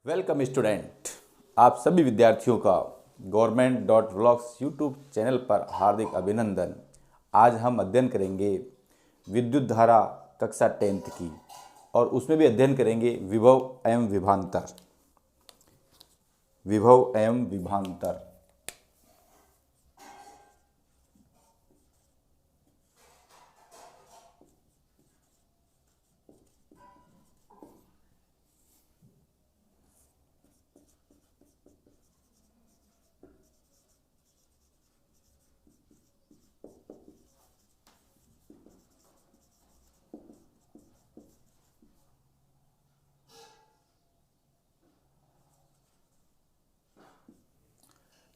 Welcome student, आप सभी विद्यार्थियों का government.vlogs यूट्यूब चैनल पर हार्दिक अभिनंदन। आज हम अध्ययन करेंगे विद्युत धारा कक्षा 10th की और उसमें भी अध्ययन करेंगे विभव एवं विभवांतर। विभव एवं विभवांतर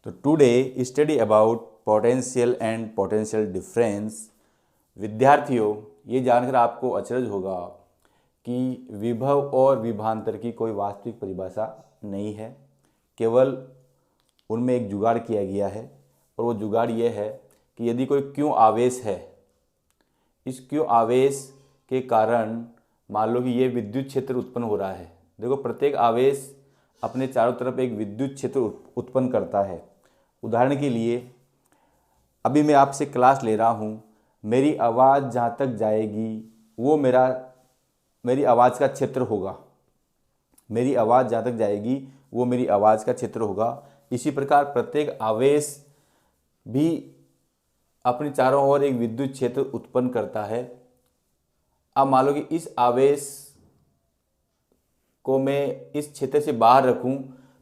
तो today study about potential and potential difference. विद्यार्थियों, ये जानकर आपको अचरज होगा कि विभव और विभवांतर की कोई वास्तविक परिभाषा नहीं है, केवल उनमें एक जुगाड़ किया गया है। और वो जुगाड़ ये है कि यदि कोई क्यों आवेश है, इस क्यों आवेश के कारण मान लो कि ये विद्युत क्षेत्र उत्पन्न हो रहा है। देखो, प्रत्येक आवेश अपने चारों तरफ एक विद्युत क्षेत्र उत्पन्न करता है। उदाहरण के लिए, अभी मैं आपसे क्लास ले रहा हूँ, मेरी आवाज़ जहाँ तक जाएगी वो मेरी आवाज़ का क्षेत्र होगा। मेरी आवाज़ जहाँ तक जाएगी वो मेरी आवाज़ का क्षेत्र होगा। इसी प्रकार प्रत्येक आवेश भी अपने चारों ओर एक विद्युत क्षेत्र उत्पन्न करता है। अब मान लो कि इस आवेश को मैं इस क्षेत्र से बाहर रखूं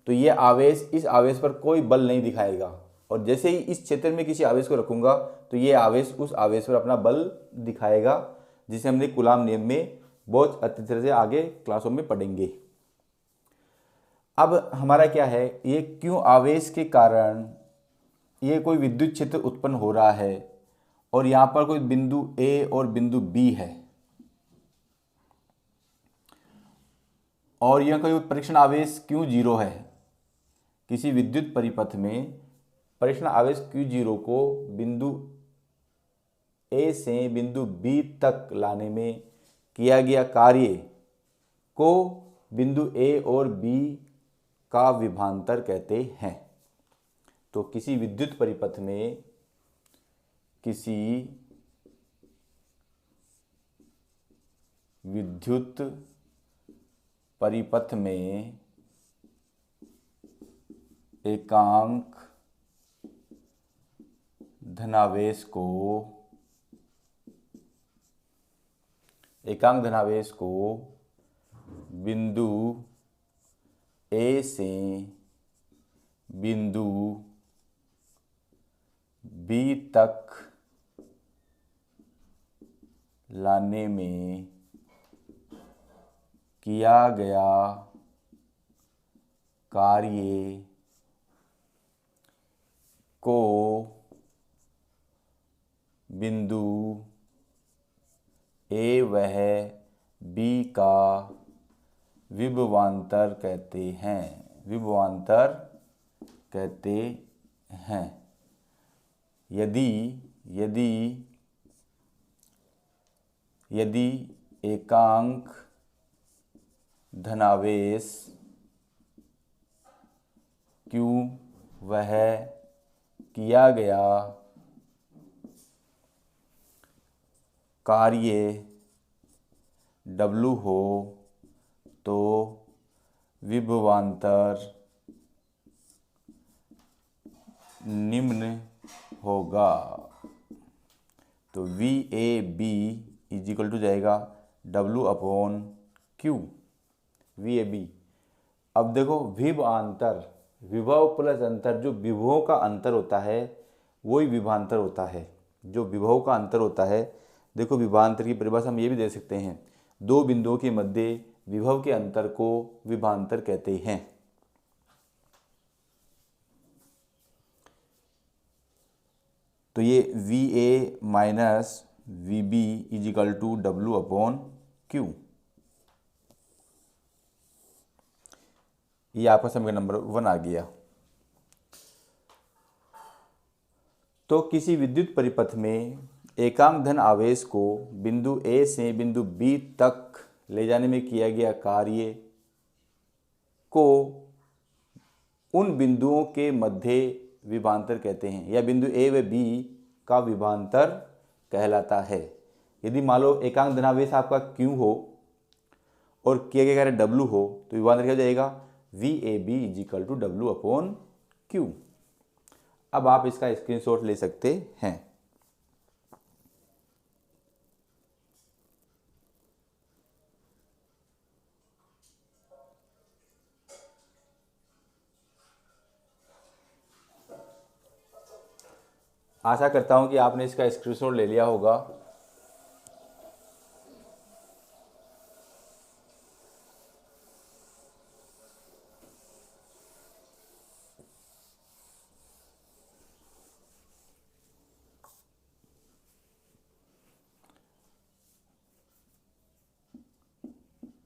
तो ये आवेश इस आवेश पर कोई बल नहीं दिखाएगा, और जैसे ही इस क्षेत्र में किसी आवेश को रखूंगा तो ये आवेश उस आवेश पर अपना बल दिखाएगा, जिसे हमने कूलाम नियम में बहुत अच्छी तरह से आगे क्लासों में पढ़ेंगे। अब हमारा क्या है, ये क्यों आवेश के कारण ये कोई विद्युत क्षेत्र उत्पन्न हो रहा है और यहाँ पर कोई बिंदु ए और बिंदु बी है, और यह कोई परीक्षण आवेश Q0 है। किसी विद्युत परिपथ में परीक्षण आवेश Q0 को बिंदु A से बिंदु B तक लाने में किया गया कार्य को बिंदु A और B का विभवांतर कहते हैं। तो किसी विद्युत परिपथ में एकांक धनावेश को बिंदु A से बिंदु B तक लाने में किया गया कार्य को बिंदु A वह B का विभवांतर कहते हैं। यदि एकांक धनावेश Q वह किया गया कार्य W हो तो विभवांतर निम्न होगा। तो VAB इज इक्वल टू जाएगा W/Q। VAB। अब देखो, विभव प्लस अंतर, जो विभवों का अंतर होता है वही विभवांतर होता है। जो विभव का अंतर होता है, देखो विभवांतर की परिभाषा हम ये भी दे सकते हैं, दो बिंदुओं के मध्य विभव के अंतर को विभवांतर कहते हैं। तो ये VA minus VB is equal to W/Q। ये आपका समीकरण नंबर 1 आ गया। तो किसी विद्युत परिपथ में एकांक धन आवेश को बिंदु A से बिंदु B तक ले जाने में किया गया कार्य को उन बिंदुओं के मध्य विभवांतर कहते हैं, या बिंदु ए व बी का विभवांतर कहलाता है। यदि मान लो एकांक धनावेश आपका Q हो और किया गया कार्य W हो, तो विभवांतर क्या हो जाएगा, VAB = W/Q। अब आप इसका स्क्रीनशॉट ले सकते हैं। आशा करता हूं कि आपने इसका स्क्रीनशॉट ले लिया होगा।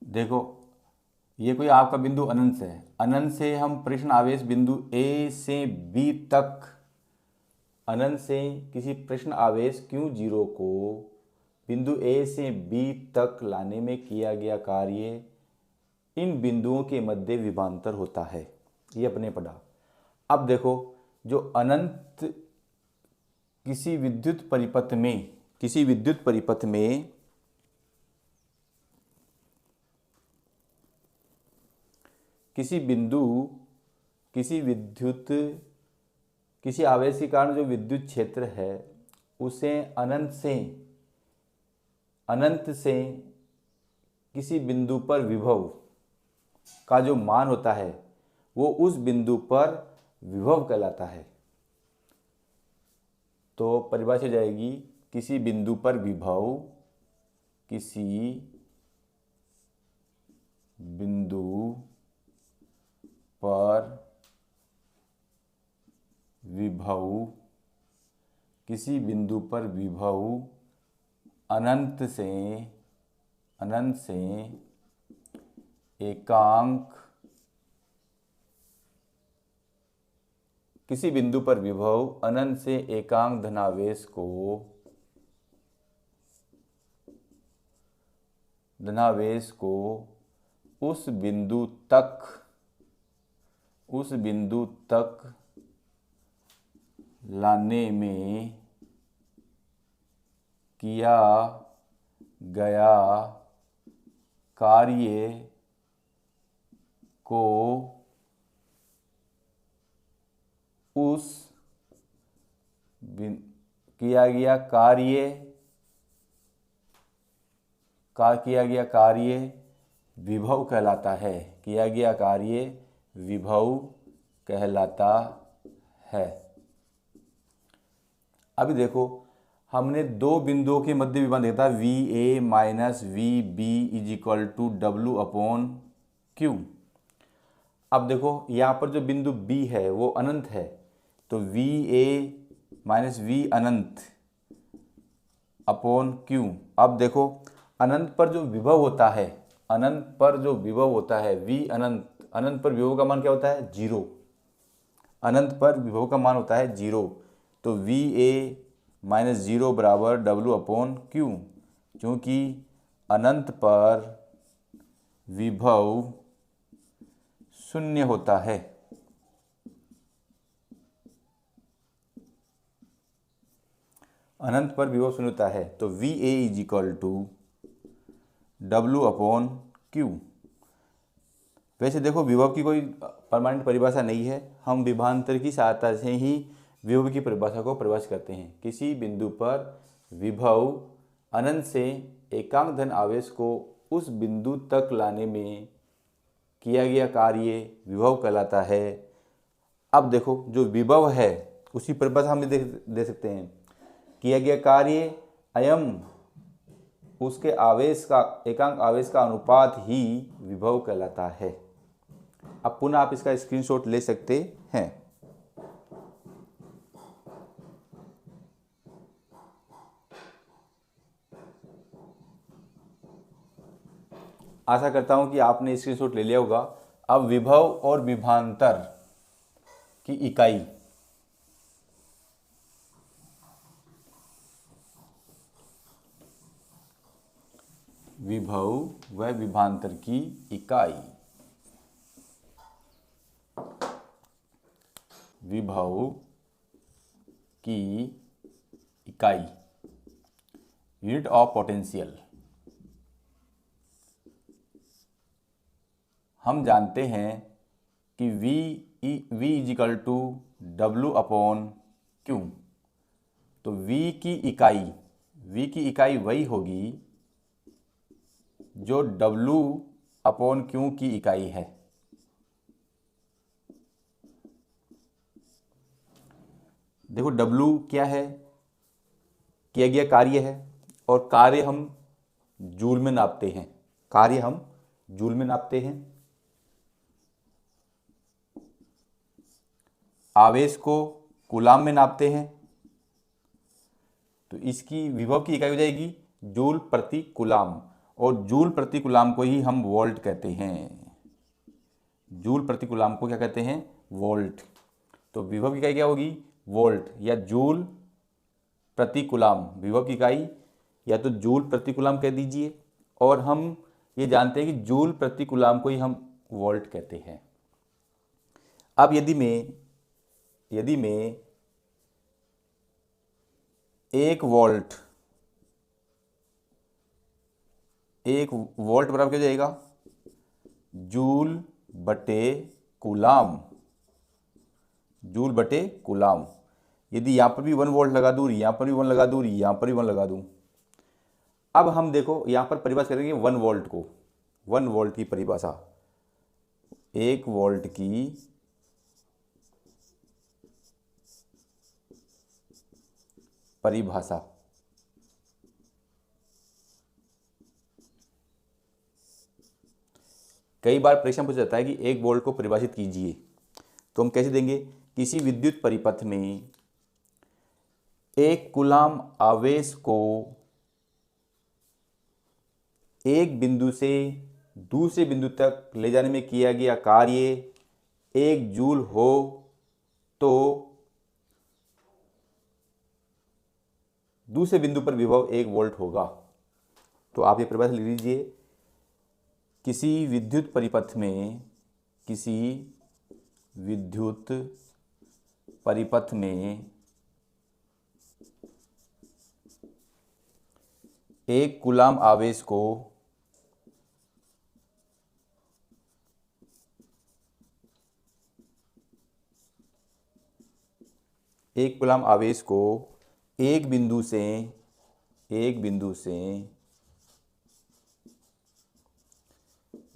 देखो, ये कोई आपका बिंदु अनंत से है, अनंत से हम प्रश्न आवेश बिंदु ए से बी तक, अनंत से किसी प्रश्न आवेश Q0 को बिंदु ए से बी तक लाने में किया गया कार्य इन बिंदुओं के मध्य विभवांतर होता है। ये अपने पढ़ा। अब देखो, जो अनंत किसी विद्युत परिपथ में किसी आवेश के कारण जो विद्युत क्षेत्र है उसे अनंत से किसी बिंदु पर विभव का जो मान होता है वो उस बिंदु पर विभव कहलाता है। तो परिभाषा हो जाएगी, किसी बिंदु पर विभव, किसी बिंदु पर विभव, किसी बिंदु पर विभव अनंत से एकांक, किसी बिंदु पर विभव अनंत से एकांक धनावेश को उस बिंदु तक लाने में किया गया कार्य को किया गया कार्य विभव कहलाता है। किया गया कार्य विभव कहलाता है। अभी देखो, हमने दो बिंदुओं के मध्य विभवांतर देखा था, VA - VB = W/Q। अब देखो, यहाँ पर जो बिंदु B है वो अनंत है, तो VA - V अनंत अपॉन Q। अब देखो, अनंत पर जो विभव होता है, V अनंत पर विभव का मान क्या होता है, 0। अनंत पर विभव का मान होता है 0, तो VA - 0 = W/Q, क्योंकि अनंत पर विभव 0 होता है। अनंत पर विभव 0 होता है, तो VA = W/Q। वैसे देखो, विभव की कोई परमानेंट परिभाषा नहीं है, हम विभवांतर की सहायता से ही विभव की परिभाषा को परिभाषित करते हैं। किसी बिंदु पर विभव अनंत से एकांक धन आवेश को उस बिंदु तक लाने में किया गया कार्य विभव कहलाता है। अब देखो, जो विभव है उसी परिभाषा हम दे सकते हैं, किया गया कार्य अयम उसके आवेश का, एकांक आवेश का अनुपात ही विभव कहलाता है। अब पुनः आप इसका स्क्रीनशॉट ले सकते हैं। आशा करता हूं कि आपने स्क्रीनशॉट ले लिया होगा। अब विभव और विभवांतर की इकाई, विभव व विभवांतर की इकाई। विभव की इकाई, यूनिट ऑफ पोटेंशियल। हम जानते हैं कि V is equal to W upon Q. तो V की इकाई वही होगी जो W अपॉन क्यू की इकाई है। देखो W क्या है, किया गया कार्य है, और कार्य हम जूल में नापते हैं, आवेश को कूलाम में नापते हैं। तो इसकी विभव की इकाई हो जाएगी जूल प्रति कूलाम, और जूल प्रति कूलाम को ही हम वोल्ट कहते हैं। जूल प्रति कूलाम को क्या कहते हैं? वोल्ट। तो विभव की इकाई क्या होगी? वोल्ट या जूल प्रति कूलाम। विभव की इकाई या तो जूल प्रति कूलाम कह दीजिए, और हम ये जानते हैं कि जूल प्रति कूलाम को ही हम वोल्ट कहते हैं। अब यदि मैं 1 वोल्ट बराबर क्या हो जाएगा? जूल बटे कूलाम। यदि यहाँ पर भी 1 वोल्ट लगा दूँ, यहाँ पर भी 1 लगा दूँ, यहाँ पर भी 1 लगा दूँ। अब हम देखो यहाँ पर परिभाषा करेंगे 1 वोल्ट को। 1 वोल्ट की परिभाषा, 1 वोल्ट की परिभाषा। कई बार परीक्षा में पूछा जाता है कि 1 वोल्ट को परिभाषित कीजिए, तो हम कैसे देंगे? किसी विद्युत परिपथ में 1 कूलाम आवेश को एक बिंदु से दूसरे बिंदु तक ले जाने में किया गया कार्य 1 जूल हो तो दूसरे बिंदु पर विभव 1 वोल्ट होगा। तो आप ये परिभाषा लिख लीजिए। किसी विद्युत परिपथ में 1 कूलाम आवेश को एक बिंदु से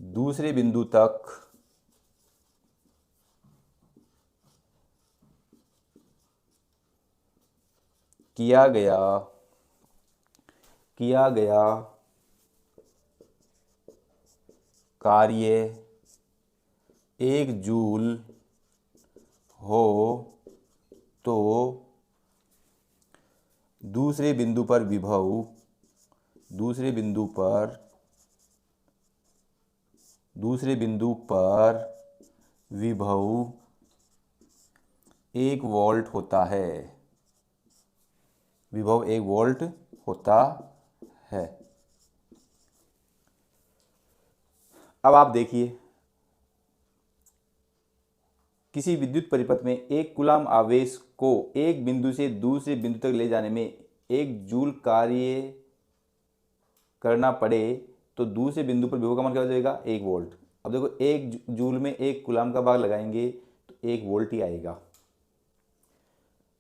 दूसरे बिंदु तक किया गया कार्य 1 जूल हो तो दूसरे बिंदु पर विभव 1 वोल्ट होता है। अब आप देखिए, किसी विद्युत परिपथ में 1 कूलाम आवेश को एक बिंदु से दूसरे बिंदु तक ले जाने में 1 जूल कार्य करना पड़े तो दूसरे बिंदु पर विभव का मान क्या हो जाएगा? 1 वोल्ट। अब देखो 1 जूल में 1 कूलाम का भाग लगाएंगे तो 1 वोल्ट ही आएगा।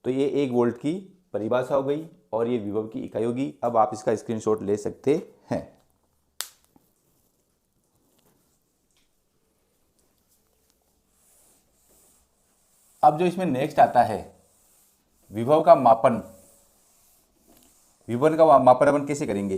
तो ये 1 वोल्ट की परिभाषा हो गई और ये विभव की इकाई होगी। अब आप इसका स्क्रीनशॉट ले सकते हैं। अब जो इसमें नेक्स्ट आता है विभव का मापन। विभव का मापन अपन कैसे करेंगे?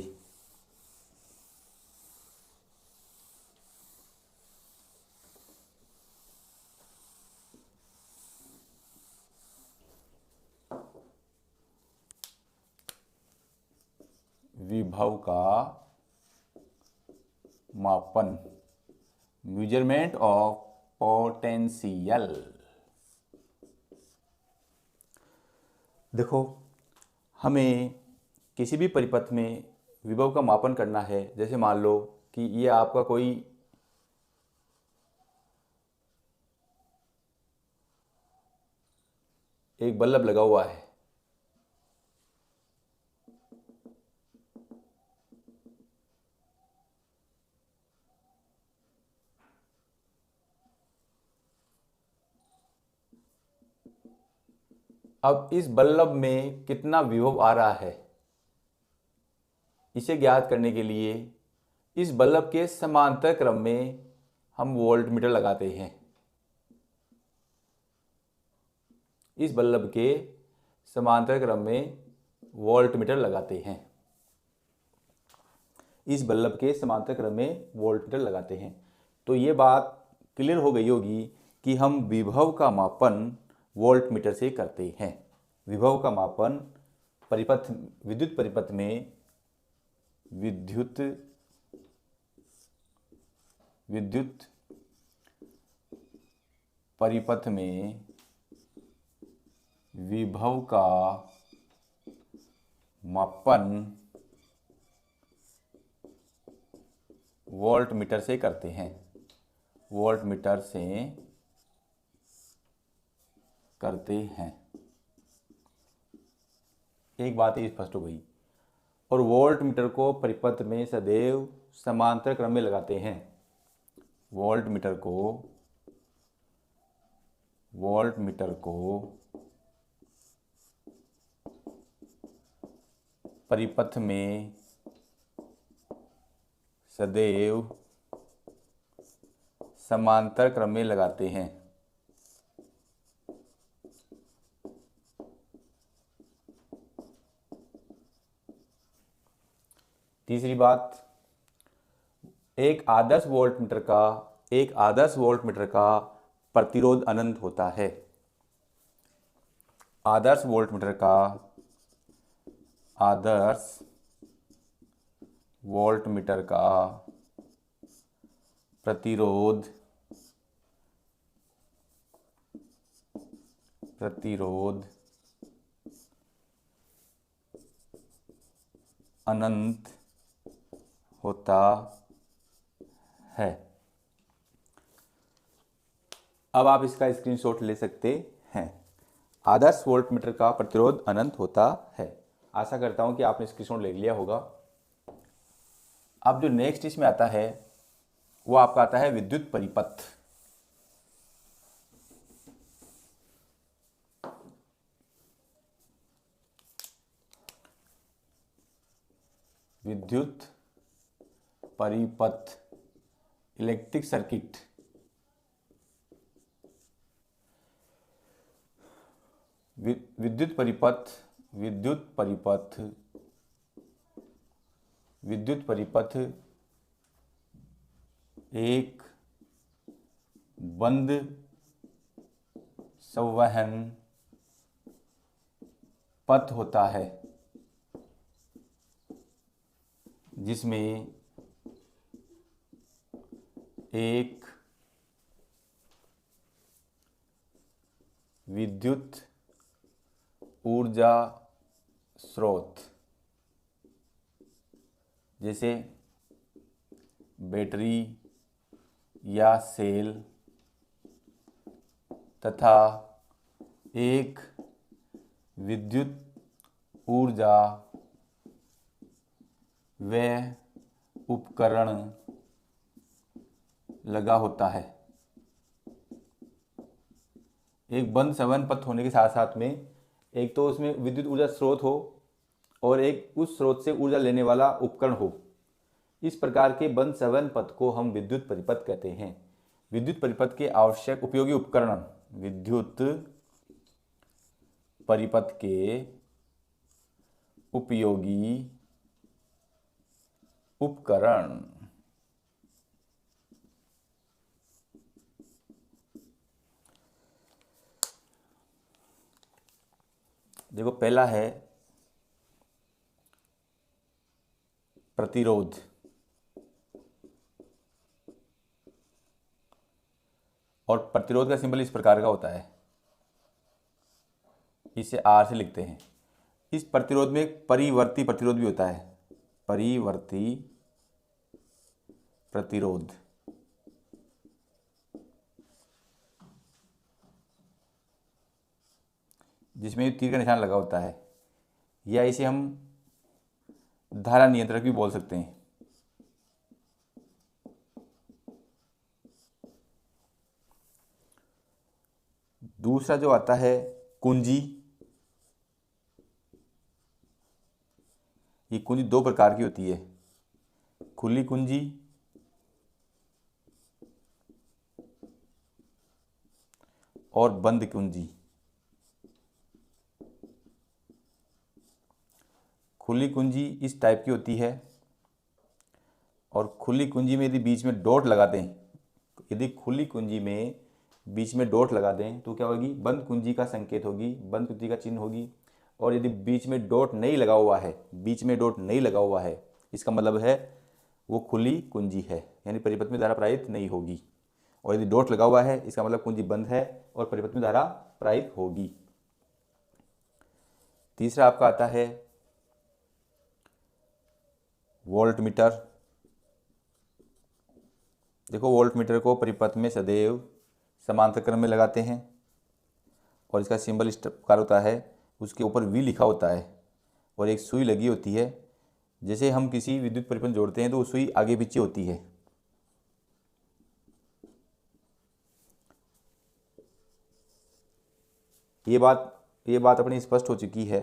विभव का मापन, मेजरमेंट ऑफ पोटेंशियल। देखो, हमें किसी भी परिपथ में विभव का मापन करना है। जैसे मान लो कि ये आपका कोई एक बल्ब लगा हुआ है। अब इस बल्ब में कितना विभव आ रहा है, इसे ज्ञात करने के लिए इस बल्ब के समांतर क्रम में हम वोल्टमीटर लगाते हैं। इस बल्ब के समांतर क्रम में वोल्टमीटर लगाते हैं। इस बल्ब के समांतर क्रम में वोल्टमीटर लगाते हैं। तो ये बात क्लियर हो गई होगी कि हम विभव का मापन वोल्टमीटर से करते हैं। विभव का मापन परिपथ, विद्युत परिपथ में विद्युत परिपथ में विभव का मापन वोल्टमीटर से करते हैं। वोल्टमीटर से करते हैं। एक बात ये स्पष्ट हो गई। और वोल्टमीटर को परिपथ में सदैव समांतर क्रम में लगाते हैं। वोल्टमीटर को परिपथ में सदैव समांतर क्रम में लगाते हैं। तीसरी बात, एक आदर्श वोल्टमीटर का प्रतिरोध अनंत होता है। आदर्श वोल्टमीटर का प्रतिरोध अनंत होता है। अब आप इसका स्क्रीनशॉट ले सकते हैं। आदर्श वोल्टमीटर का प्रतिरोध अनंत होता है। आशा करता हूं कि आपने स्क्रीनशॉट ले लिया होगा। अब जो नेक्स्ट इसमें आता है वो आपका आता है विद्युत परिपथ। विद्युत परिपथ, इलेक्ट्रिक सर्किट। विद्युत परिपथ एक बंद संवहन पथ होता है जिसमें एक विद्युत ऊर्जा स्रोत जैसे बैटरी या सेल तथा एक विद्युत ऊर्जा व उपकरण लगा होता है। एक बंद संवहन पथ होने के साथ साथ में एक तो उसमें विद्युत ऊर्जा स्रोत हो और एक उस स्रोत से ऊर्जा लेने वाला उपकरण हो। इस प्रकार के बंद संवहन पथ को हम विद्युत परिपथ कहते हैं। विद्युत परिपथ के आवश्यक उपयोगी उपकरण, विद्युत परिपथ के उपयोगी उपकरण। देखो, पहला है प्रतिरोध। और प्रतिरोध का सिंबल इस प्रकार का होता है, इसे आर से लिखते हैं। इस प्रतिरोध में एक परिवर्ती प्रतिरोध भी होता है, परिवर्ती प्रतिरोध। जिसमें तीर का निशान लगा होता है, या इसे हम धारा नियंत्रक भी बोल सकते हैं। दूसरा जो आता है कुंजी, ये कुंजी दो प्रकार की होती है, खुली कुंजी और बंद कुंजी। खुली कुंजी इस टाइप की होती है, और खुली कुंजी में यदि बीच में डॉट लगा दें, यदि खुली कुंजी में बीच में डॉट लगा दें तो क्या होगी, बंद कुंजी का संकेत होगी, बंद कुंजी का चिन्ह होगी। और यदि बीच में डॉट नहीं लगा हुआ है, बीच में डॉट नहीं लगा हुआ है, इसका मतलब है वो खुली कुंजी है, यानी परिपथ में धारा प्रवाहित नहीं होगी। और यदि डॉट लगा हुआ है, इसका मतलब कुंजी बंद है और परिपथ में धारा प्रवाहित होगी। तीसरा आपका आता है वोल्ट मीटर। देखो, वोल्ट मीटर को परिपथ में सदैव समांतर क्रम में लगाते हैं, और इसका सिंबल इस प्रकार होता है, उसके ऊपर वी लिखा होता है और एक सुई लगी होती है। जैसे हम किसी विद्युत परिपथ जोड़ते हैं तो वो सुई आगे पीछे होती है। ये बात अपनी स्पष्ट हो चुकी है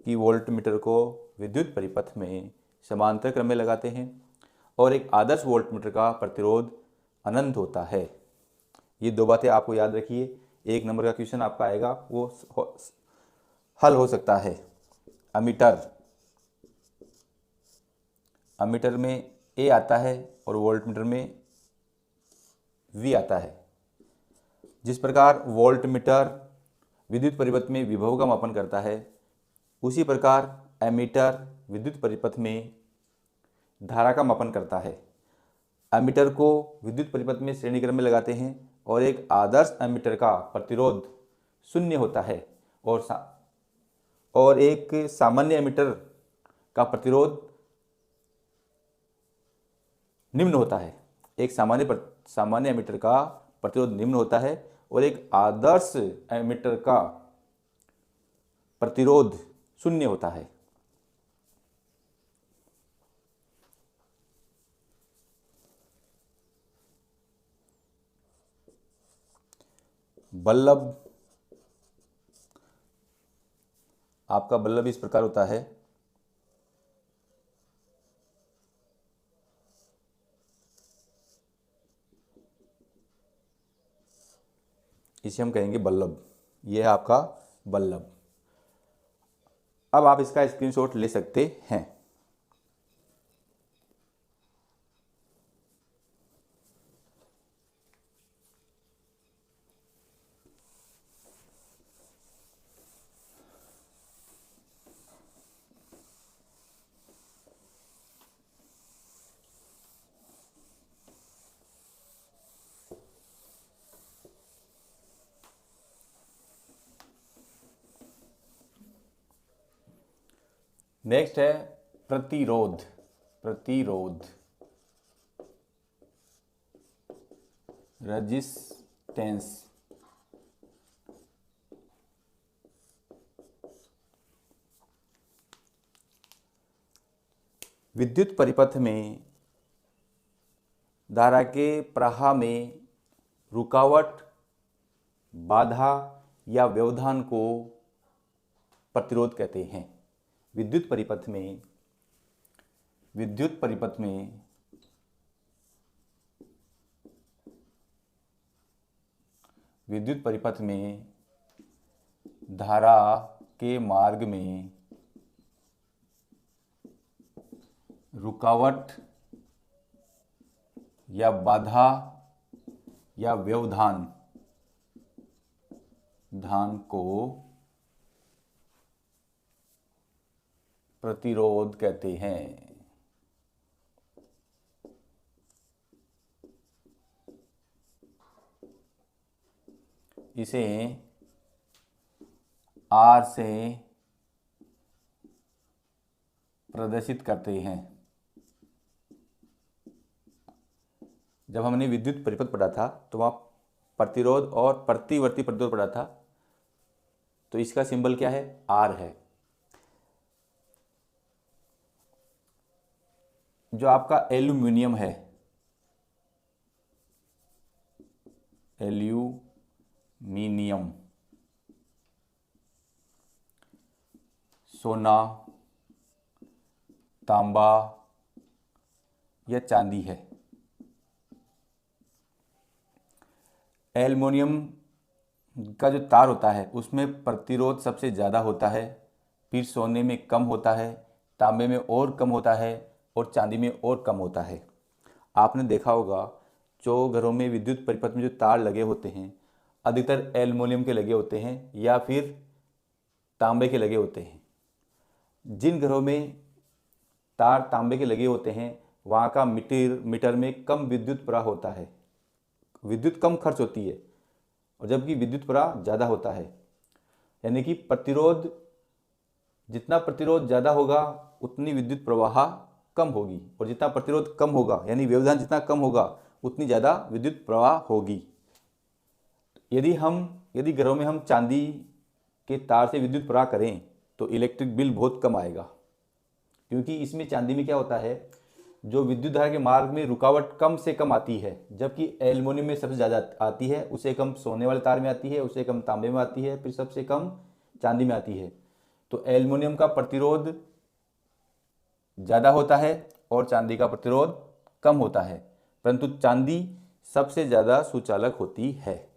कि वोल्ट मीटर को विद्युत परिपथ में समांतर क्रम में लगाते हैं, और एक आदर्श वोल्ट मीटर का प्रतिरोध अनंत होता है। ये दो बातें आपको याद रखिए, 1 नंबर का क्वेश्चन आपका आएगा वो हल हो सकता है। अमीटर में ए आता है और वोल्ट मीटर में वी आता है। जिस प्रकार वोल्ट मीटर विद्युत परिपथ में विभव का मापन करता है, उसी प्रकार एमीटर विद्युत परिपथ में धारा का मापन करता है। एमीटर को विद्युत परिपथ में श्रेणी क्रम में लगाते हैं, और एक आदर्श एमीटर का प्रतिरोध 0 होता है, और एक सामान्य एमीटर का प्रतिरोध निम्न होता है। एक सामान्य एमीटर का प्रतिरोध निम्न होता है, और एक आदर्श एमीटर का प्रतिरोध 0 होता है। बल्ब, आपका बल्ब इस प्रकार होता है। इसे हम कहेंगे बल्ब। यह है आपका बल्ब। अब आप इसका स्क्रीनशॉट ले सकते हैं। नेक्स्ट है प्रतिरोध। रेजिस्टेंस। विद्युत परिपथ में धारा के प्रवाह में रुकावट, बाधा या व्यवधान को प्रतिरोध कहते हैं। विद्युत परिपथ में धारा के मार्ग में रुकावट या बाधा या व्यवधान को प्रतिरोध कहते हैं। इसे R से प्रदर्शित करते हैं। जब हमने विद्युत परिपथ पढ़ा था तो वहाँ प्रतिरोध और प्रतिवर्ती प्रतिरोध पढ़ा था। तो इसका सिंबल क्या है, आर है। जो आपका एल्यूमिनियम है, एल्यूमिनियम, सोना, तांबा या चांदी है। एल्युमिनियम का जो तार होता है उसमें प्रतिरोध सबसे ज़्यादा होता है, फिर सोने में कम होता है, तांबे में और कम होता है और चांदी में और कम होता है। आपने देखा होगा जो घरों में विद्युत परिपथ में जो तार लगे होते हैं अधिकतर एल्युमिनियम के लगे होते हैं या फिर तांबे के लगे होते हैं। जिन घरों में तार तांबे के लगे होते हैं वहाँ का मीटर में कम विद्युत प्रवाह होता है, विद्युत कम खर्च होती है, और जबकि विद्युत प्रवाह ज़्यादा होता है। यानी कि प्रतिरोध, जितना प्रतिरोध ज़्यादा होगा उतनी विद्युत प्रवाह कम होगी, और जितना प्रतिरोध कम होगा यानी व्यवधान जितना कम होगा उतनी ज़्यादा विद्युत प्रवाह होगी। यदि घरों में हम चांदी के तार से विद्युत प्रवाह करें तो इलेक्ट्रिक बिल बहुत कम आएगा, क्योंकि इसमें चांदी में क्या होता है, जो विद्युत धारा के मार्ग में रुकावट कम से कम आती है, जबकि एल्युमिनियम में सबसे ज़्यादा आती है, उससे कम सोने वाले तार में आती है, उससे कम तांबे में आती है, फिर सबसे कम चांदी में आती है। तो एल्युमिनियम का प्रतिरोध ज़्यादा होता है और चांदी का प्रतिरोध कम होता है, परंतु चांदी सबसे ज़्यादा सुचालक होती है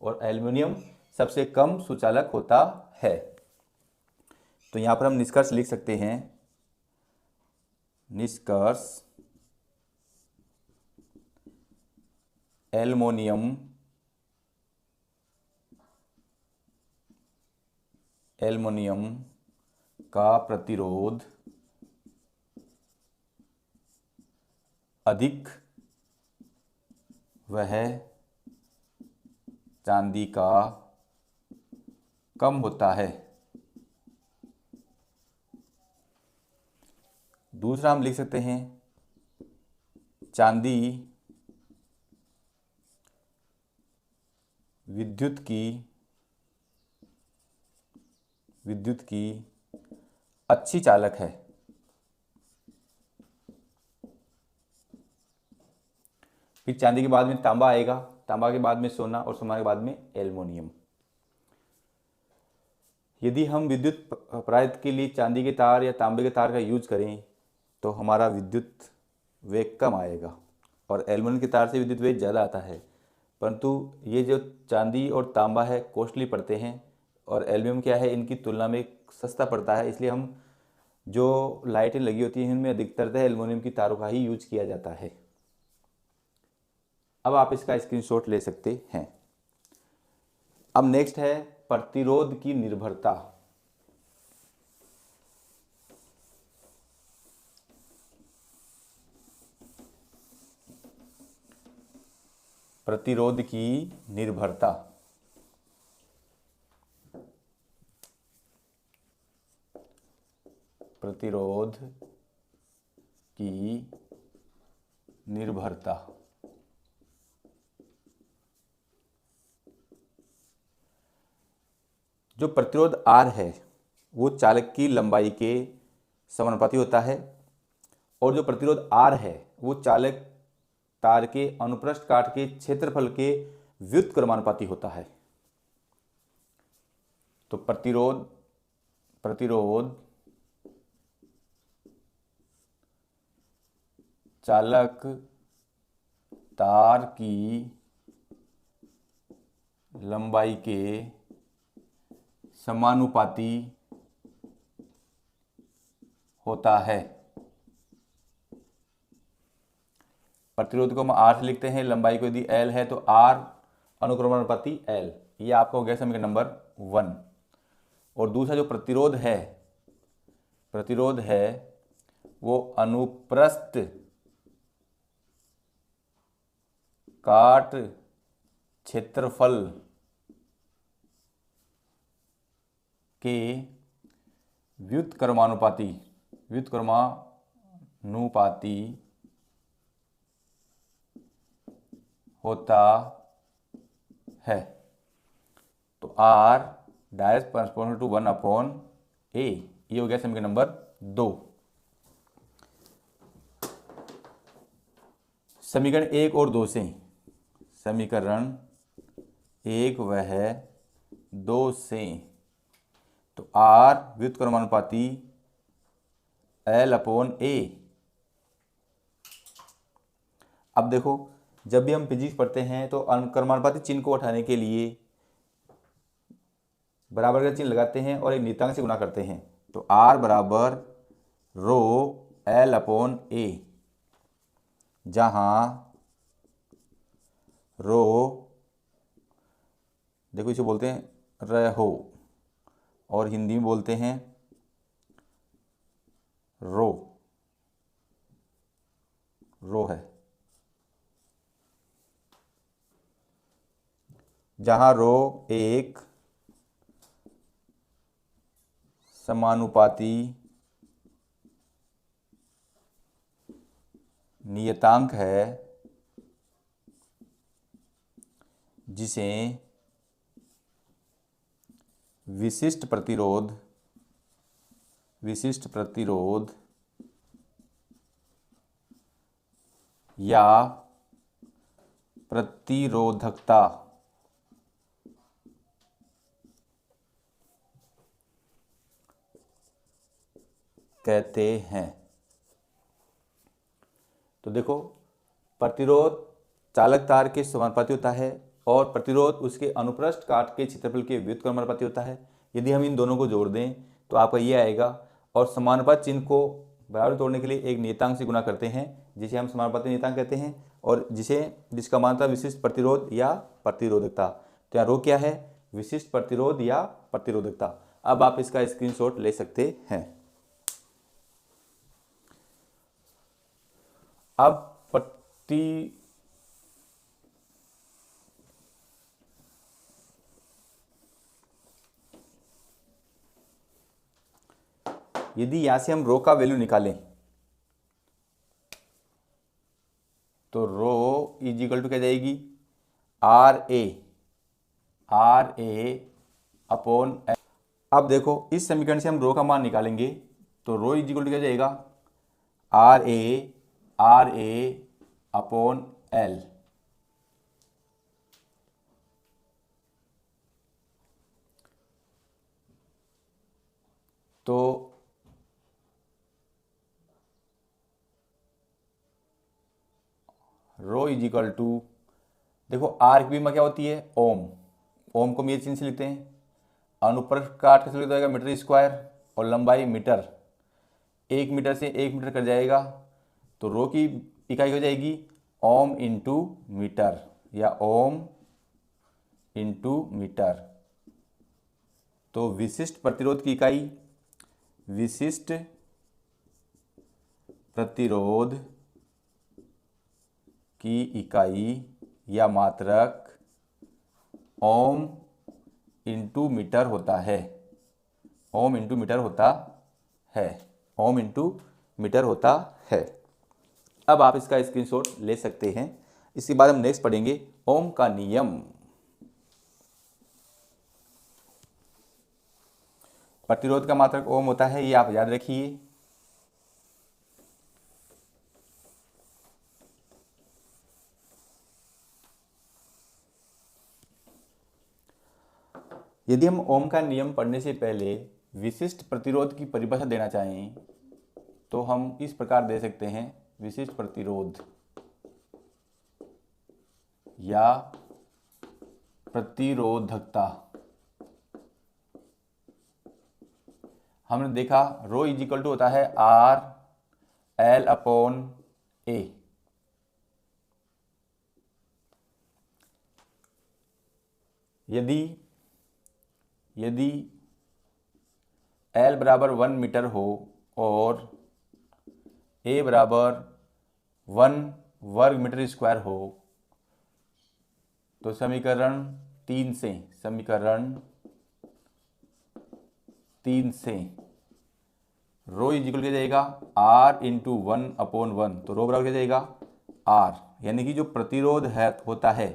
और एल्युमिनियम सबसे कम सुचालक होता है। तो यहाँ पर हम निष्कर्ष लिख सकते हैं, निष्कर्ष एल्युमिनियम का प्रतिरोध अधिक वह चांदी का कम होता है। दूसरा हम लिख सकते हैं, चांदी विद्युत की अच्छी चालक है। फिर चांदी के बाद में तांबा आएगा, तांबा के बाद में सोना और सोना के बाद में एल्युमिनियम। यदि हम विद्युत परायत के लिए चांदी के तार या तांबे के तार का यूज करें तो हमारा विद्युत वेग कम आएगा, और एल्युमिनियम के तार से विद्युत वेग ज़्यादा आता है, परंतु ये जो चांदी और तांबा है कॉस्टली पड़ते हैं और एल्युमिनियम क्या है इनकी तुलना में सस्ता पड़ता है, इसलिए हम जो लाइटें लगी होती हैं इनमें अधिकतर एल्युमिनियम की तारों का ही यूज किया जाता है। अब आप इसका स्क्रीनशॉट ले सकते हैं। अब नेक्स्ट है प्रतिरोध की निर्भरता। प्रतिरोध की निर्भरता। प्रतिरोध की निर्भरता। जो प्रतिरोध R है वो चालक की लंबाई के समानुपाती होता है, और जो प्रतिरोध R है वो चालक तार के अनुप्रस्थ काट के क्षेत्रफल के व्युत्क्रमानुपाती होता है। तो प्रतिरोध चालक तार की लंबाई के समानुपाती होता है। प्रतिरोध को हम R से लिखते हैं, लंबाई को यदि L है तो R अनुक्रमानुपाती L, ये आपका हो गया समीकरण नंबर 1। और दूसरा जो प्रतिरोध है वो अनुप्रस्थ काट क्षेत्रफल के व्युत्क्रमानुपाती होता है। तो R direct proportional to 1/a। ये हो गया समीकरण नंबर 2। समीकरण 1 और 2 से, समीकरण 1 वह 2 से, तो R व्युत्क्रमानुपाती L/a। अब देखो, जब भी हम फिजिक्स पढ़ते हैं तो अनुक्रमानुपाती चिन्ह को हटाने के लिए बराबर का चिन्ह लगाते हैं और एक नियतांक से गुणा करते हैं। तो R बराबर रो L/a, जहाँ रो, देखो इसे बोलते हैं रहो और हिंदी में बोलते हैं रो, रो है। जहाँ रो एक समानुपाती नियतांक है जिसे विशिष्ट प्रतिरोध या प्रतिरोधकता कहते हैं। तो देखो, प्रतिरोध चालक तार के समानुपाती होता है और प्रतिरोध उसके अनुप्रस्थ काट के क्षेत्रफल के व्युत्क्रमानुपाती होता है। यदि हम इन दोनों को जोड़ दें तो आपका ये आएगा, और समानुपात चिन्ह को बराबर तोड़ने के लिए एक नियतांक से गुणा करते हैं जिसे हम समानुपाती नियतांक कहते हैं, और जिसका मान था विशिष्ट प्रतिरोध या प्रतिरोधकता। तो यहाँ रो क्या है, विशिष्ट प्रतिरोध या प्रतिरोधकता। अब आप इसका स्क्रीनशॉट ले सकते हैं। अब यदि यहां से हम रो का वैल्यू निकालें तो रो इज इक्वल टू क्या जाएगी, RA अपॉन। अब देखो, इस समीकरण से हम रो का मान निकालेंगे तो रो इज इक्वल टू क्या जाएगा, RA अपॉन L। तो रो इज इक्वल टू, देखो आर की क्या होती है, ओम। ओम को हम ये चिन्ह से लिखते हैं। अनुप्रस्थ काट कैसे लिखा जाएगा, मीटर स्क्वायर, और लंबाई मीटर। 1 मीटर से 1 मीटर कट जाएगा तो रो की इकाई हो जाएगी ओम इंटू मीटर या ओम इंटू मीटर। तो विशिष्ट प्रतिरोध की इकाई, विशिष्ट प्रतिरोध की इकाई या मात्रक ओम इंटू मीटर होता है, ओम इंटू मीटर होता है, ओम इंटू मीटर होता है। अब आप इसका स्क्रीनशॉट ले सकते हैं। इसके बाद हम नेक्स्ट पढ़ेंगे ओम का नियम। प्रतिरोध का मात्रक ओम होता है, ये आप याद रखिए। यदि हम ओम का नियम पढ़ने से पहले विशिष्ट प्रतिरोध की परिभाषा देना चाहें तो हम इस प्रकार दे सकते हैं, विशिष्ट प्रतिरोध या प्रतिरोधकता। हमने देखा रो इज इक्वल टू होता है RL अपॉन A। यदि L बराबर 1 मीटर हो और A बराबर 1 वर्ग मीटर स्क्वायर हो तो समीकरण 3 से रो इज इक्वल क्या जाएगा, R इंटू 1/1। तो रो बराबर क्या जाएगा, R, यानी कि जो प्रतिरोध है होता है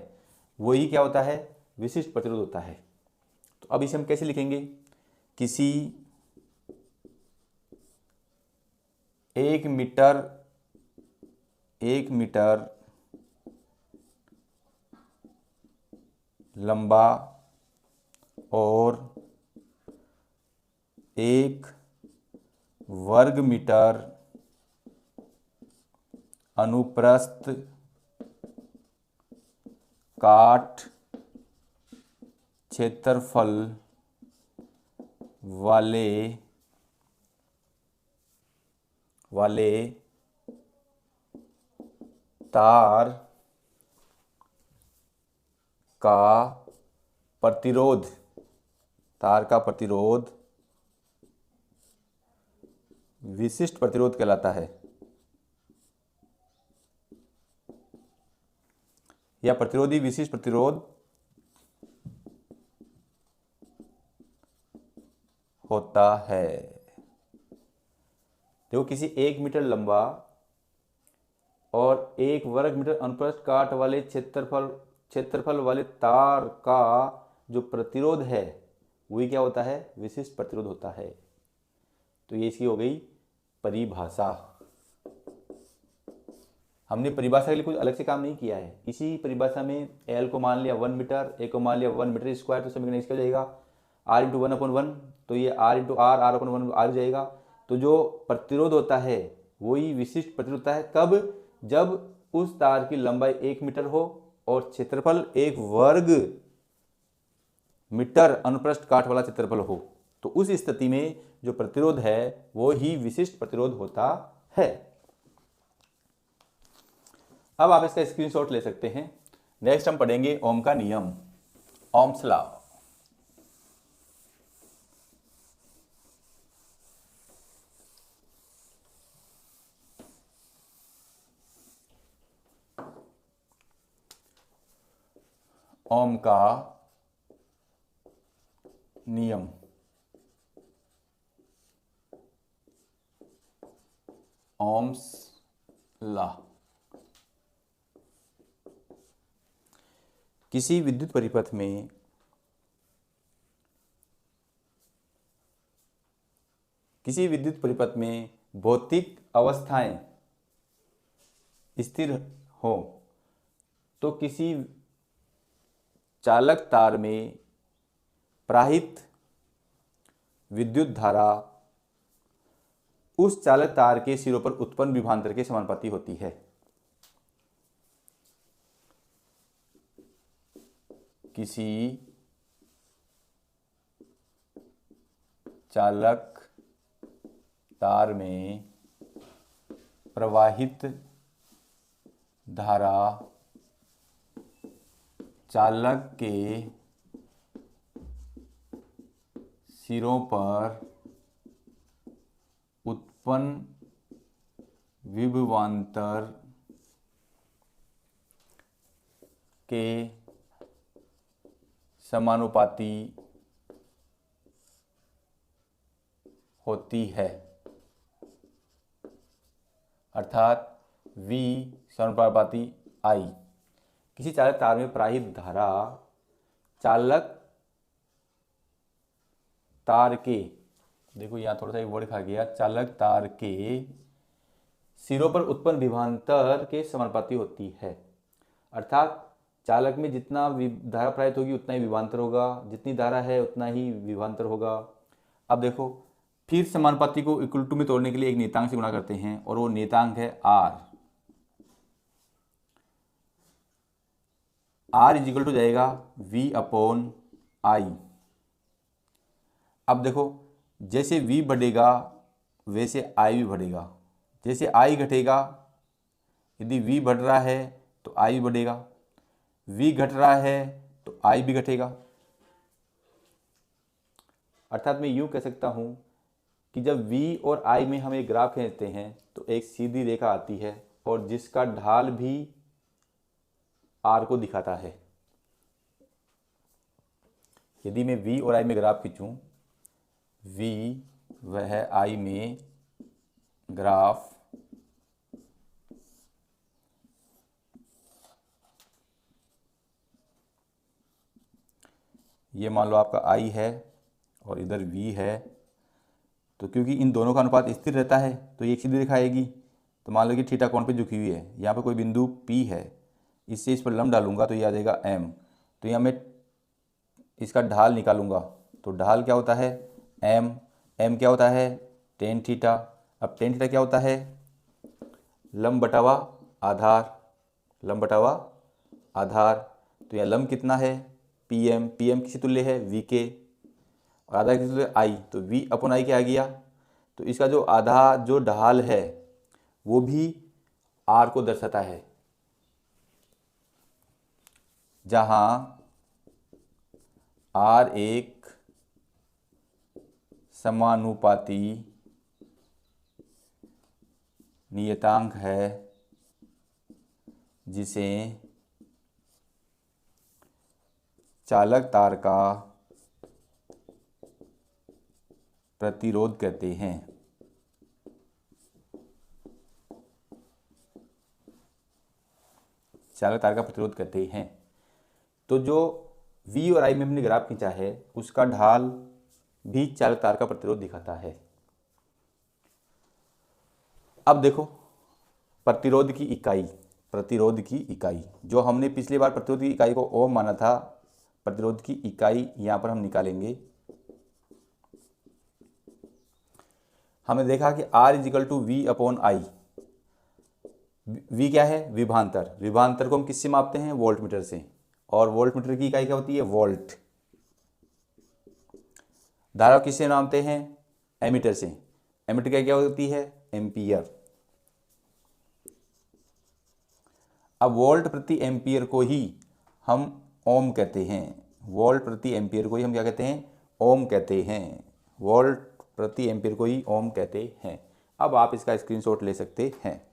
वही क्या होता है, विशिष्ट प्रतिरोध होता है। तो अब इसे हम कैसे लिखेंगे? किसी 1 मीटर लंबा और 1 वर्ग मीटर अनुप्रस्थ काठ क्षेत्रफल वाले तार का प्रतिरोध विशिष्ट प्रतिरोध कहलाता है, या प्रतिरोधी विशिष्ट प्रतिरोध होता है। देखो, किसी 1 मीटर लंबा और 1 वर्ग मीटर अनुप्रस्थ काट वाले क्षेत्रफल वाले तार का जो प्रतिरोध है वही क्या होता है? विशिष्ट प्रतिरोध होता है। तो ये इसकी हो गई परिभाषा। हमने परिभाषा के लिए कुछ अलग से काम नहीं किया है। इसी परिभाषा में एल को मान लिया 1 मीटर, ए को मान लिया 1 मीटर स्क्वायर, तो समीकरण इसका हो जाएगा r इंटू 1/1, तो ये r इंटू आर, r/1 आ जाएगा। तो जो प्रतिरोध होता है वही विशिष्ट प्रतिरोध होता है। कब? जब उस तार की लंबाई 1 मीटर हो और क्षेत्रफल 1 वर्ग मीटर अनुप्रस्थ काट वाला क्षेत्रफल हो, तो उस स्थिति में जो प्रतिरोध है वो ही विशिष्ट प्रतिरोध होता है। अब आप इसका स्क्रीनशॉट ले सकते हैं। नेक्स्ट हम पढ़ेंगे ओम का नियम, ओम्स लॉ। ओम का नियम। Ohm's law. किसी विद्युत परिपथ में भौतिक अवस्थाएं स्थिर हो तो किसी चालक तार में प्रवाहित विद्युत धारा उस चालक तार के सिरों पर उत्पन्न विभवांतर के समानुपाती होती है। किसी चालक तार में प्रवाहित धारा चालक के सिरों पर उत्पन्न विभवांतर के समानुपाती होती है, अर्थात V समानुपाती I। किसी चालक तार में प्रवाहित धारा चालक तार के, देखो यहाँ थोड़ा सा एक वर्ड खा गया, चालक तार के सिरों पर उत्पन्न विभवांतर के समानुपाती होती है। अर्थात चालक में जितना धारा प्रवाहित होगी उतना ही विभवांतर होगा, जितनी धारा है उतना ही विभवांतर होगा। अब देखो, फिर समानुपाती को इक्वल टू में तोड़ने के लिए एक नियतांक से गुणा करते हैं और वो नियतांक है R। R is equal to जाएगा V/I। अब देखो, जैसे V बढ़ेगा वैसे I भी बढ़ेगा। जैसे I घटेगा, यदि V बढ़ रहा है तो I भी बढ़ेगा, V घट रहा है तो I भी घटेगा। अर्थात मैं यूँ कह सकता हूँ कि जब V और I में हम एक ग्राफ खींचते हैं तो एक सीधी रेखा आती है और जिसका ढाल भी R को दिखाता है। यदि मैं V और I में ग्राफ खींचूं, V वह I में ग्राफ ये मान लो आपका I है और इधर V है, तो क्योंकि इन दोनों का अनुपात स्थिर रहता है तो ये एक सीधी रेखा आएगी। तो मान लो कि थीटा कोण पे झुकी हुई है, यहाँ पे कोई बिंदु P है, इससे इस पर लंब डालूंगा तो ये आ जाएगा M। तो यहाँ मैं इसका ढाल निकालूंगा, तो ढाल क्या होता है M क्या होता है टेन थीटा। अब टेन थीटा क्या होता है लंब बटावा आधार, लंब बटावा आधार। तो यहाँ लंब कितना है PM किसी तुल्य है VK और आधा किसी तुल्य I, तो V/I क्या आ गया। तो इसका जो आधा जो ढाल है वो भी R को दर्शाता है, जहाँ R एक समानुपाती नियतांक है जिसे चालक तार का प्रतिरोध कहते हैं। चालक तार का प्रतिरोध कहते हैं। तो जो V और I में हमने ग्राफ खींचा है उसका ढाल भी चालक तार का प्रतिरोध दिखाता है। अब देखो प्रतिरोध की इकाई जो हमने पिछली बार प्रतिरोध की इकाई को ओम माना था, प्रतिरोध की इकाई यहां पर हम निकालेंगे। हमने देखा कि R = V/I। V क्या है विभवांतर को हम किससे मापते हैं वोल्टमीटर से, और वोल्टमीटर की इकाई क्या होती है वोल्ट। धारा किससे नापते हैं एमीटर से, एमीटर की क्या होती है एम्पियर। अब वोल्ट प्रति एम्पियर को ही हम ओम कहते हैं, वोल्ट प्रति एम्पियर को ही हम क्या कहते हैं ओम कहते हैं, वोल्ट प्रति एम्पियर को ही ओम कहते हैं। अब आप इसका स्क्रीनशॉट ले सकते हैं।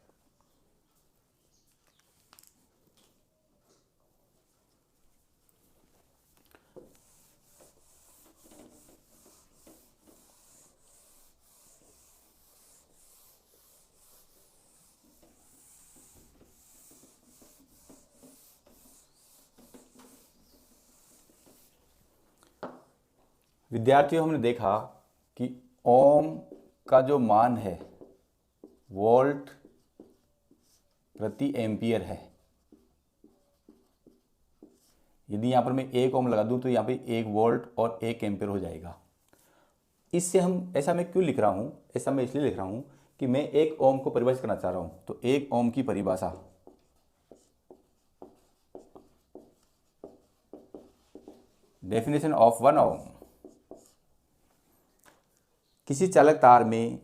विद्यार्थियों हमने देखा कि ओम का जो मान है वोल्ट प्रति एम्पियर है। यदि यहाँ पर मैं 1 ओम लगा दूं तो यहाँ पे 1 वोल्ट और 1 एम्पियर हो जाएगा। इससे हम ऐसा मैं क्यों लिख रहा हूँ, ऐसा मैं इसलिए लिख रहा हूँ कि मैं 1 ओम को परिभाषित करना चाह रहा हूँ। तो 1 ओम की परिभाषा डेफिनेशन ऑफ 1 ओम, किसी चालक तार में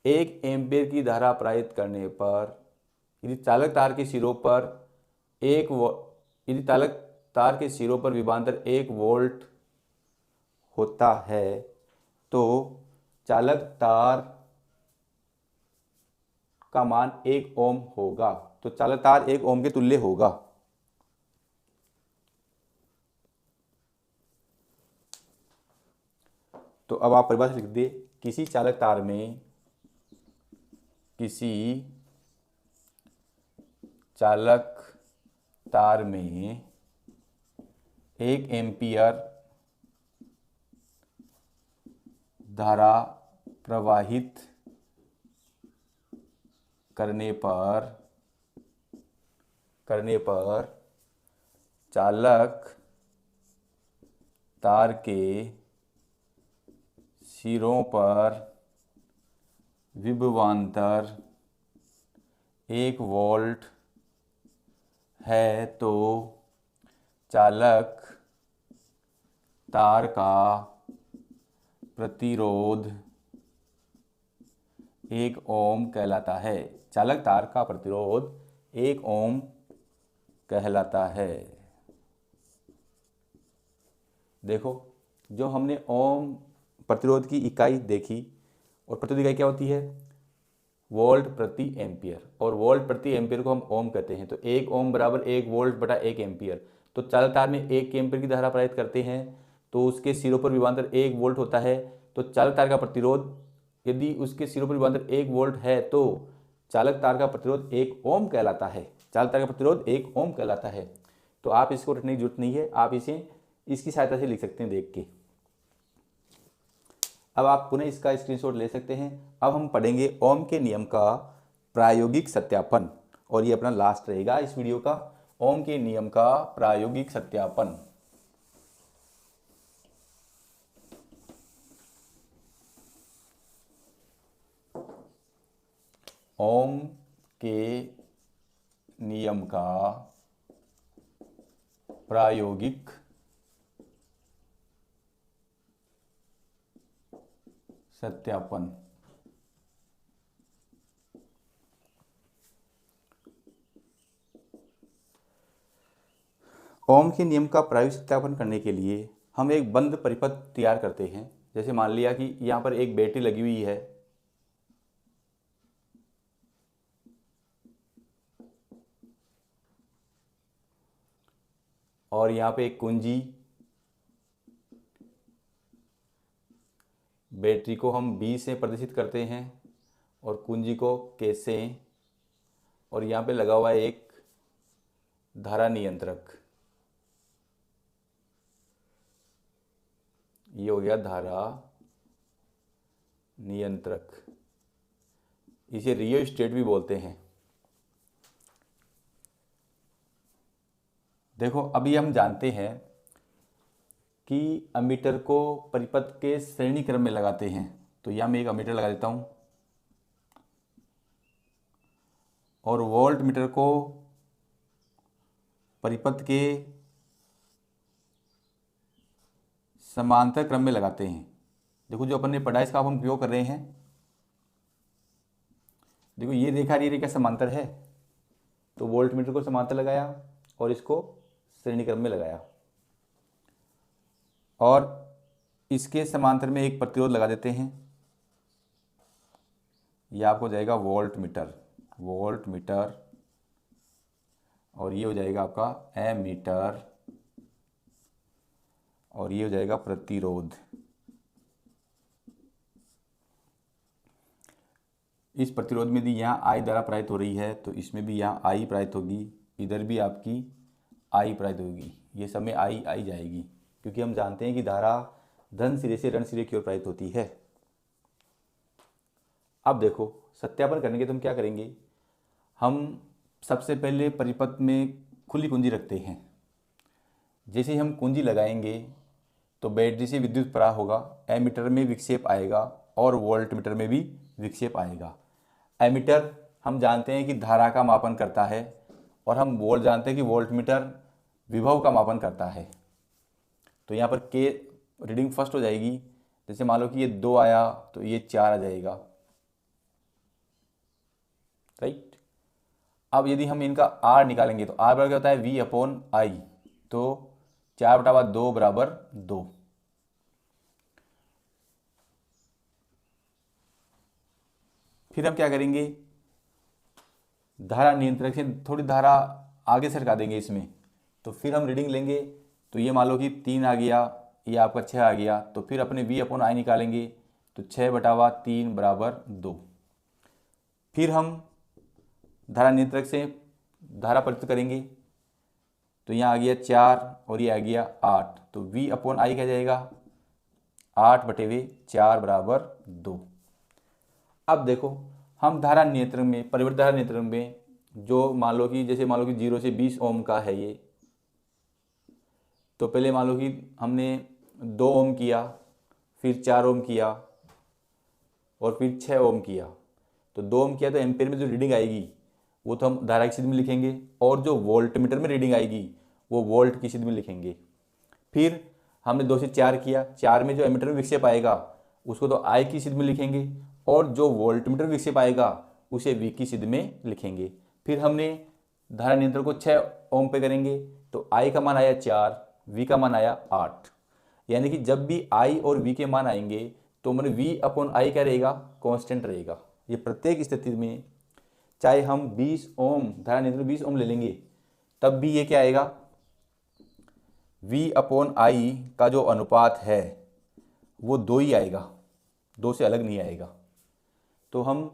1 एम्पियर की धारा प्रवाहित करने पर यदि चालक तार के सिरों पर विभवांतर 1 वोल्ट होता है तो चालक तार का मान 1 ओम होगा। तो चालक तार 1 ओम के तुल्य होगा। तो अब आप परिभाषा लिख दे, किसी चालक तार में 1 एम्पियर धारा प्रवाहित करने पर चालक तार के सिरों पर विभवांतर 1 वोल्ट है तो चालक तार का प्रतिरोध 1 ओम कहलाता है। चालक तार का प्रतिरोध 1 ओम कहलाता है। देखो जो हमने ओम प्रतिरोध की इकाई देखी, और प्रतिरोध इकाई क्या होती है वोल्ट प्रति एम्पियर, और वोल्ट प्रति एम्पियर को हम ओम कहते हैं। तो 1 ओम बराबर 1 वोल्ट बटा 1 एम्पियर। तो चालक तार में 1 एम्पियर की धारा प्रवाहित करते हैं तो उसके सिरों पर विभवांतर 1 वोल्ट होता है। तो चालक तार का प्रतिरोध यदि उसके सिरों पर विभवांतर 1 वोल्ट है तो चालक तार का प्रतिरोध 1 ओम कहलाता है। चालक तार का प्रतिरोध 1 ओम कहलाता है। तो आप इसको रटने की जरूरत नहीं है, आप इसे इसकी सहायता से लिख सकते हैं देख के। अब आप पुनः इसका स्क्रीनशॉट ले सकते हैं। अब हम पढ़ेंगे ओम के नियम का प्रायोगिक सत्यापन, और ये अपना लास्ट रहेगा इस वीडियो का, ओम के नियम का प्रायोगिक सत्यापन। ओम के नियम का प्रायोगिक सत्यापन। ओम के नियम का प्रायोगिक सत्यापन करने के लिए हम एक बंद परिपथ तैयार करते हैं। जैसे मान लिया कि यहाँ पर एक बैटरी लगी हुई है और यहाँ पे एक कुंजी, बैटरी को हम B से प्रदर्शित करते हैं और कुंजी को K से, और यहाँ पे लगा हुआ है एक धारा नियंत्रक। ये हो गया धारा नियंत्रक, इसे रियोस्टेट भी बोलते हैं। देखो अभी हम जानते हैं कि अमीटर को परिपथ के श्रेणी क्रम में लगाते हैं, तो यहाँ मैं एक अमीटर लगा देता हूँ और वोल्ट मीटर को परिपथ के समांतर क्रम में लगाते हैं। देखो जो अपन ने पढ़ा इसका अब हम उपयोग कर रहे हैं। देखो ये रेखा ये रेखा समांतर है, तो वोल्ट मीटर को समांतर लगाया और इसको श्रेणी क्रम में लगाया, और इसके समांतर में एक प्रतिरोध लगा देते हैं। यह आपको जाएगा वोल्ट मीटर, और ये हो जाएगा आपका एमीटर, और ये हो जाएगा प्रतिरोध। इस प्रतिरोध में यदि यहाँ आई धारा प्रवाहित हो रही है तो इसमें भी यहाँ आई प्रवाहित होगी, इधर भी आपकी आई प्रवाहित होगी। ये सब में आई जाएगी, क्योंकि हम जानते हैं कि धारा धन सिरे से ऋण सिरे की ओर प्रवाहित होती है। अब देखो सत्यापन करने के तो हम क्या करेंगे, हम सबसे पहले परिपथ में खुली कुंजी रखते हैं। जैसे ही हम कुंजी लगाएंगे तो बैटरी से विद्युत प्रवाह होगा, एमीटर में विक्षेप आएगा और वोल्ट मीटर में भी विक्षेप आएगा। एमीटर हम जानते हैं कि धारा का मापन करता है, और हम जानते हैं कि वोल्ट मीटर विभव का मापन करता है। तो यहाँ पर के रीडिंग फर्स्ट हो जाएगी। जैसे मान लो कि ये 2 आया तो ये 4 आ जाएगा, राइट। अब यदि हम इनका आर निकालेंगे तो आर बराबर क्या होता है V/I, तो 4/2 बराबर 2। फिर हम क्या करेंगे, धारा नियंत्रक से थोड़ी धारा आगे सरका देंगे इसमें, तो फिर हम रीडिंग लेंगे। तो ये मान लो कि 3 आ गया, ये आपका 6 आ गया, तो फिर अपने V/I निकालेंगे, तो 6/3 बराबर 2। फिर हम धारा नियंत्रक से धारा परिवर्तित करेंगे, तो यहाँ आ गया 4 और ये आ गया 8, तो V/I क्या जाएगा 8/4 बराबर 2। अब देखो हम धारा नियंत्रण में, परिवर्तित धारा नियंत्रण में जो मान लो कि 0 से 20 ओम का है ये, तो पहले मान लो कि हमने 2 ओम किया, फिर 4 ओम किया और फिर 6 ओम किया। तो 2 ओम किया तो एम्पेयर में जो रीडिंग आएगी वो तो हम धारा की सिद्ध में लिखेंगे, और जो वोल्ट मीटर में रीडिंग आएगी वो वोल्ट की सिद्ध में लिखेंगे। फिर हमने 2 से 4 किया, 4 में जो एमीटर में विक्षेप आएगा उसको तो आई की सिद्ध में लिखेंगे, और जो वोल्ट मीटर विक्षेप आएगा उसे वी की सिद्ध में लिखेंगे। फिर हमने धारा नियंत्रण को 6 ओम पे करेंगे, तो आई का मान आया 4, वी का मान आया 8। यानी कि जब भी आई और वी के मान आएंगे तो हमारे V/I क्या रहेगा, कांस्टेंट रहेगा। ये प्रत्येक स्थिति में चाहे हम 20 ओम धारा नियंत्रण 20 ओम ले लेंगे तब भी ये क्या आएगा, V/I का जो अनुपात है वो 2 ही आएगा, 2 से अलग नहीं आएगा। तो हम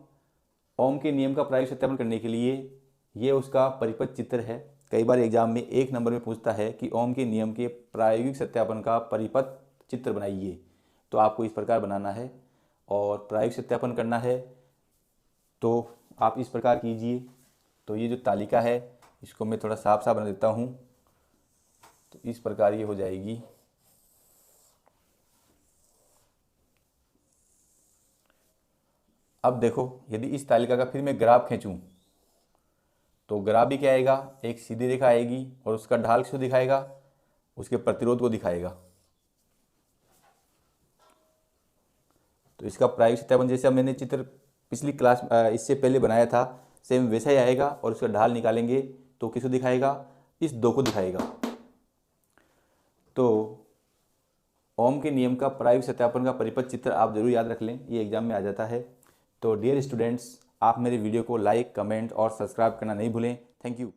ओम के नियम का प्रायोगिक सत्यापन करने के लिए ये उसका परिपथ चित्र है, कई बार एग्जाम में 1 नंबर में पूछता है कि ओम के नियम के प्रायोगिक सत्यापन का परिपथ चित्र बनाइए। तो आपको इस प्रकार बनाना है और प्रायोगिक सत्यापन करना है तो आप इस प्रकार कीजिए। तो ये जो तालिका है इसको मैं थोड़ा साफ साफ बना देता हूँ। तो इस प्रकार ये हो जाएगी। अब देखो, यदि इस तालिका का फिर मैं ग्राफ खींचूं तो ग्राफ भी क्या आएगा, एक सीधी रेखा आएगी और उसका ढाल किसको दिखाएगा, उसके प्रतिरोध को दिखाएगा। तो इसका प्रायोगिक सत्यापन जैसे अब मैंने चित्र पिछली क्लास इससे पहले बनाया था सेम वैसा ही आएगा और उसका ढाल निकालेंगे तो किसको दिखाएगा, इस 2 को दिखाएगा। तो ओम के नियम का प्रायोगिक सत्यापन का परिपथ चित्र आप जरूर याद रख लें, ये एग्जाम में आ जाता है। तो डियर स्टूडेंट्स, आप मेरे वीडियो को लाइक, कमेंट और सब्सक्राइब करना नहीं भूलें। Thank you.